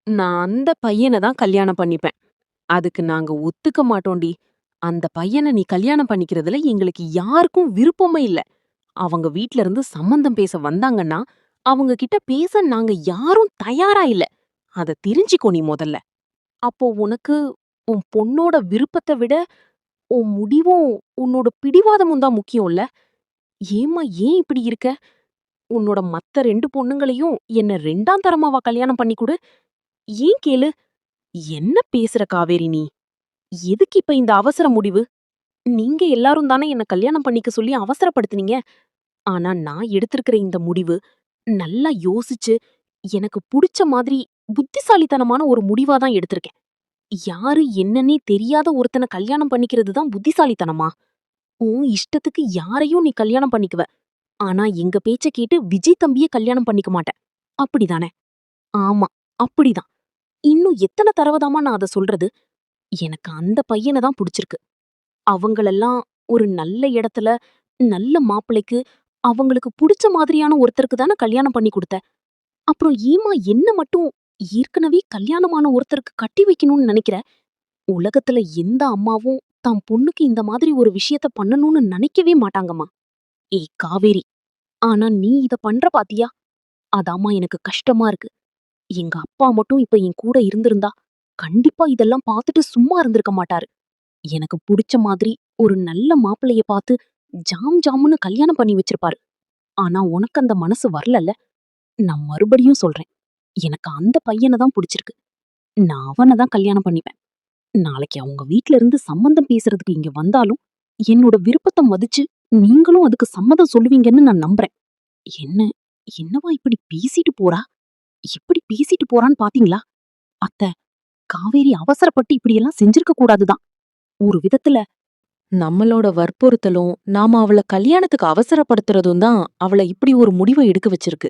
நான் அந்த பையன தான் கல்யாணம் பண்ணிப்பேன். அதுக்கு நாங்க ஒத்துக்க மாட்டோம்டி. அந்த பையன நீ கல்யாணம் பண்ணிக்கிறதுல எங்களுக்கு யாருக்கும் விருப்பமே இல்ல. அவங்க வீட்ல இருந்து சம்மந்தம் பேச வந்தாங்கன்னா, அவங்க கிட்ட பேச நாங்க யாரும் தயாரா இல்ல. அத தெரிஞ்சுக்கோ நீ மொதல்ல. அப்போ உனக்கு உன் பொண்ணோட விருப்பத்த விட, உன் முடிவும், உன்னோட பிடிவாதமும் தான் முக்கியம்ல? ஏம்மா ஏன் இப்படி இருக்க? உன்னோட மத்த 2 பொண்ணுங்களையும் என்ன 2ஆம் தரமாவா கல்யாணம் பண்ணி குடு? ஏன் கேளு? என்ன பேசுற காவேரி நீ? எதுக்கு இப்ப இந்த அவசர முடிவு? நீங்க எல்லாரும் தானே என்ன கல்யாணம் பண்ணிக்க சொல்லி அவசரப்படுத்துனீங்க. ஆனா நான் எடுத்திருக்கிற இந்த முடிவு, நல்லா யோசிச்சு, எனக்கு புடிச்ச மாதிரி புத்திசாலித்தனமான ஒரு முடிவா தான் எடுத்திருக்கேன். யாரு என்னன்னே தெரியாத ஒருத்தன கல்யாணம் பண்ணிக்கிறது தான் புத்திசாலித்தனமா? உன் இஷ்டத்துக்கு யாரையும் நீ கல்யாணம் பண்ணிக்குவ. ஆனா எங்க பேச்ச கேட்டு விஜய் தம்பிய கல்யாணம் பண்ணிக்க மாட்ட. அப்படிதானே? ஆமா, அப்படிதான். இன்னும் எத்தன தடவதாம்மா நான் அத சொல்றது? எனக்கு அந்த பையன தான் புடிச்சிருக்கு. அவங்களெல்லாம் ஒரு நல்ல இடத்துல, நல்ல மாப்பிள்ளைக்கு, அவங்களுக்கு புடிச்ச மாதிரியான ஒருத்தருக்கு தான கல்யாணம் பண்ணி குடுத்த. அப்புறம் ஏம்மா என்ன மட்டும் ஏற்கனவே கல்யாணமான ஒருத்தருக்கு கட்டி வைக்கணும்னு நெனைக்கிற? உலகத்துல எந்த அம்மாவும் தான் பொண்ணுக்கு இந்த மாதிரி ஒரு விஷயத்த பண்ணணும்னு நெனைக்கவே மாட்டாங்கம்மா. ஏய் காவேரி, ஆனா நீ இத பண்ற பாத்தியா? அதாம்மா எனக்கு கஷ்டமா இருக்கு. எங்க அப்பா மட்டும் இப்ப என் கூட இருந்திருந்தா, கண்டிப்பா இதெல்லாம் பாத்துட்டு சும்மா இருந்திருக்க மாட்டாரு. எனக்கு புடிச்ச மாதிரி ஒரு நல்ல மாப்பிள்ளைய பாத்து ஜாம் ஜாமுன்னு கல்யாணம் பண்ணி வச்சிருப்பாரு. ஆனா உனக்கு அந்த மனசு வரலல்ல? நான் மறுபடியும் சொல்றேன். எனக்கு அந்த பையன தான் புடிச்சிருக்கு. நான் அவன தான் கல்யாணம் பண்ணிப்பேன். நாளைக்கு அவங்க வீட்ல இருந்து சம்மந்தம் பேசுறதுக்கு இங்க வந்தாலும், என்னோட விருப்பத்த மதிச்சு, நீங்களும் அதுக்கு சம்மதம் சொல்லுவீங்கன்னு நான் நம்புறேன். என்ன என்னவா இப்படி பேசிட்டு போறா? எப்படி பேசிட்டு போறான்னு பாத்தீங்களா? அத்த, காவேரி அவசரப்பட்டு இப்படியெல்லாம் செஞ்சிருக்க கூடாதுதான். ஒரு விதத்துல நம்மளோட வற்புறுத்தலும், நாம அவள கல்யாணத்துக்கு அவசரப்படுத்துறதும் தான் அவள இப்படி ஒரு முடிவ எடுக்க வச்சிருக்கு.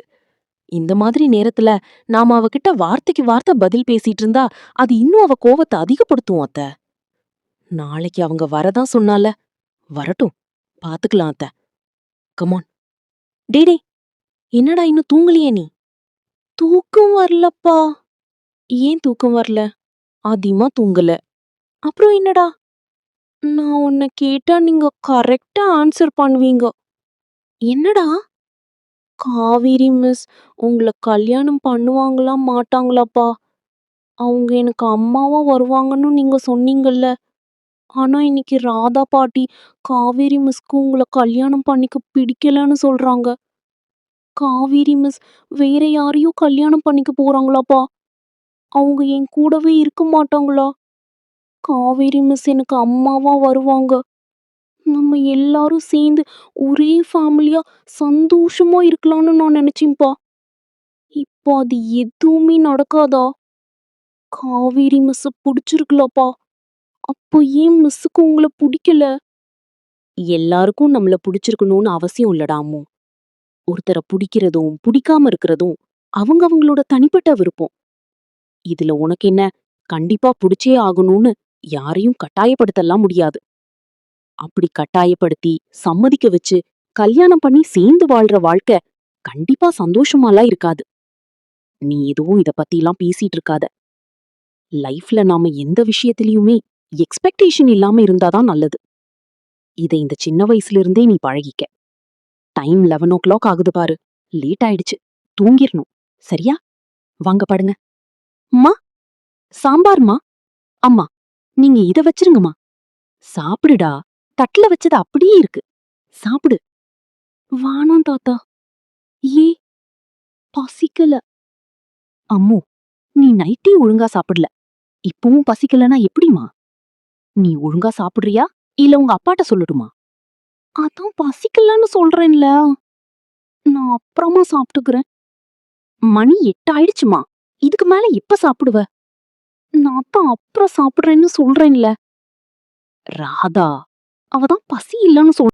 இந்த மாதிரி நேரத்துல நாம அவகிட்ட வார்த்தைக்கு வார்த்தை பதில் பேசிட்டு இருந்தா, அது இன்னும் அவ கோவத்த அதிகப்படுத்தும் அத்த. நாளைக்கு அவங்க வரதான் சொன்னால, வரட்டும். பாத்துக்கலாம் அத்த. கமான். டேய் டேய், என்னடா இன்னும் தூங்கலையே நீ? தூக்கம் வரலப்பா. ஏன் தூக்கம் வரல? அதிகமா தூங்கல. அப்புறம் என்னடா? நான் உன்ன கேட்டா நீங்க கரெக்ட்டா ஆன்சர் பண்ணுவீங்க. என்னடா? காவேரி மிஸ் உங்கள கல்யாணம் பண்ணுவாங்களா மாட்டாங்களாப்பா? அவங்க எனக்கு அம்மாவா வருவாங்கன்னு நீங்க சொன்னீங்கல்ல. ஆனா இன்னைக்கு ராதா பாட்டி காவேரி மிஸ்க்கு உங்கள கல்யாணம் பண்ணிக்க பிடிக்கலன்னு சொல்றாங்க. காவேரி மிஸ் வேற யாரையோ கல்யாணம் பண்ணிக்க போறாங்களாப்பா? அவங்க என் கூடவே இருக்க மாட்டாங்களா? காவேரி மிஸ் எனக்கு அம்மாவா வருவாங்க. நம்ம எல்லாரும் சேர்ந்து ஒரே ஃபேமிலியா சந்தோஷமா இருக்கலாம்னு நான் நினைச்சேன்ப்பா. இப்போ அது எதுவுமே நடக்காதா? காவேரி மிஸ்ஸ புடிச்சிருக்குலப்பா. அப்போ ஏன் மிஸ்ஸுக்கு உங்கள புடிக்கல? எல்லாருக்கும் நம்மள புடிச்சிருக்கணும்னு அவசியம் இல்லடா அம்மு. ஒருத்தர புடிக்கிறதும், புடிக்காம இருக்கிறதும் அவங்க அவங்களோட தனிப்பட்ட விருப்பம். இதுல உனக்கு என்ன, கண்டிப்பா புடிச்சே ஆகணும்னு யாரையும் கட்டாயப்படுத்தலாம் முடியாது. அப்படி கட்டாயப்படுத்தி, சம்மதிக்க வச்சு, கல்யாணம் பண்ணி சேர்ந்து வாழ்ற வாழ்க்கை கண்டிப்பா சந்தோஷமாலாம் இருக்காது. நீ எதுவும் இத பத்திலாம் பேசிட்டு இருக்காத. லைஃப்ல நாம எந்த விஷயத்திலயுமே எக்ஸ்பெக்டேஷன் இல்லாம இருந்தாதான் நல்லது. இத இந்த சின்ன வயசுல இருந்தே நீ பழகிக்க. டைம் 11:00 ஆகுது பாரு. லேட் ஆயிடுச்சு. தூங்கிரணும். சரியா? வாங்க படுங்க. அம்மா, சாம்பார்மா. அம்மா, நீங்க இத வச்சிருங்கம்மா. சாப்பிடுடா. தட்டுல வச்சது அப்படியே இருக்கு. சாப்பிடு. வானாம் தாத்தா. ஏன் பசிக்கல? அம்மு, நீ நைட்டே ஒழுங்கா சாப்பிடல. இப்பவும் பசிக்கலனா எப்படிம்மா? நீ ஒழுங்கா சாப்பிடுறியா? இல்ல உங்க அப்பாட்ட சொல்லட்டுமா? அதான் பசிக்கலன்னு சொல்றேன்ல. நான் அப்புறமா சாப்பிட்டுக்கிறேன். மணி 8 ஆயிடுச்சுமா. இதுக்கு மேல எப்ப சாப்பிடுவ? நான் தான் அப்புறம் சாப்பிடுறேன்னு சொல்றேன்ல. ராதா, அவ தான் பசி இல்லன்னு